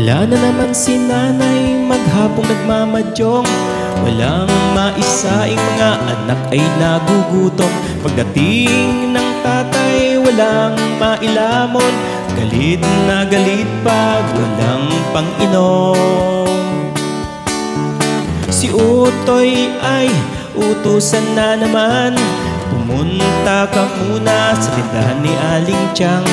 Wala na naman si nanay, maghapong nagmamadyong. Walang maisaing mga anak ay nagugutom. Pagdating ng tatay, walang mailamon. Galit na galit pag walang pang-inom. Si Utoy ay utusan na naman. Pumunta ka muna sa tindahan ni Aling Tiang.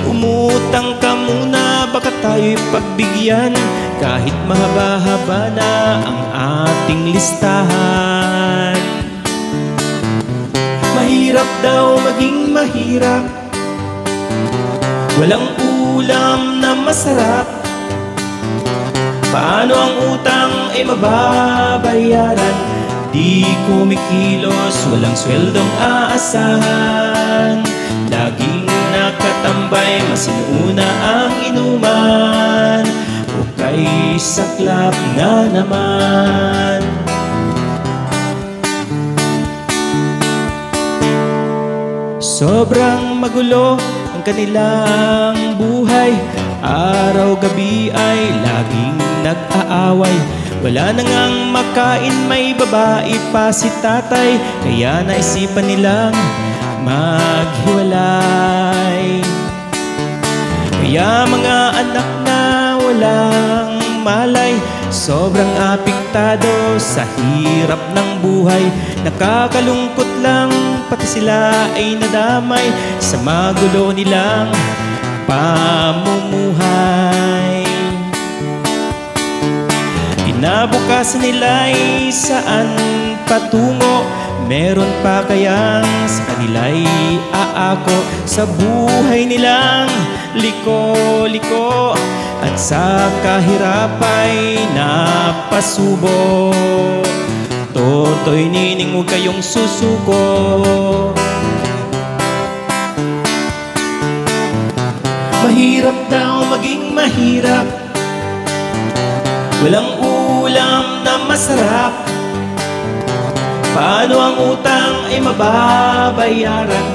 Umutang ka muna, baka tayo'y pagbigyan. Kahit mahaba-haba na ang ating listahan. Mahirap daw maging mahirap, walang ulam na masarap. Paano ang utang ay mababayaran? Di kumikilos, walang sweldong aasahan. Laging nakatambay, masinuuna ang inuman. Ukay saklap nga naman. Sobrang magulo ang kanilang buhay. Araw-gabi ay laging nag-aaway. Wala na ngang makain, may babae pa si tatay. Kaya naisipan nilang maghiwalay. Kaya mga anak na walang malay, sobrang apektado sa hirap ng buhay. Nakakalungkot lang, pati sila ay nadamay sa magulo nilang pamumuhay. Kinabukasan nila'y saan patungo? Meron pa kayang sa kanila'y aako? Sa buhay nilang liko-liko at sa kahirapay napasubo. Totoy nining, huwag kayong susuko. Mahirap daw maging mahirap, walang ulam na masarap. Paano ang utang ay mababayaran?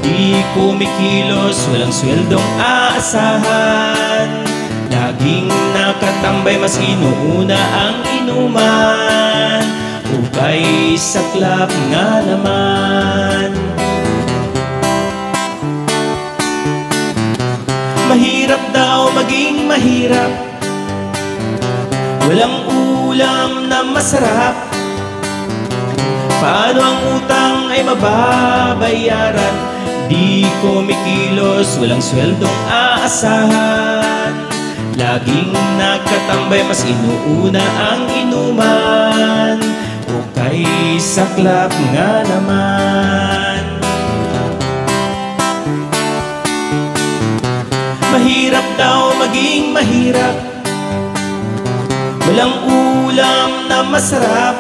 Di kumikilos, walang sweldong aasahan. Laging nakatambay, mas inuuna ang inuman. Ukay saklap nga naman. Mahirap daw maging mahirap, walang ulam na masarap. Paano ang utang ay mababayaran? Di kumikilos, walang sweldong aasahan. Laging nakatambay, mas inuuna ang inuman. Ukay saklap nga naman. Mahirap daw maging mahirap, walang ulam na masarap.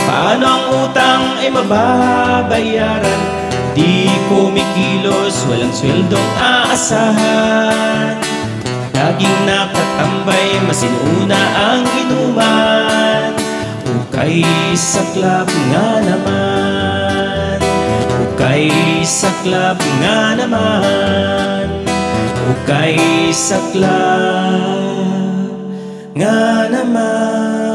Paano ang utang ay mababayaran? Di kumikilos, walang sweldong aasahan. Laging nakatambay, mas inuuna ang inuman. Ukay saklap nga naman. Ukay saklap nga naman. Ukay saklap nga naman.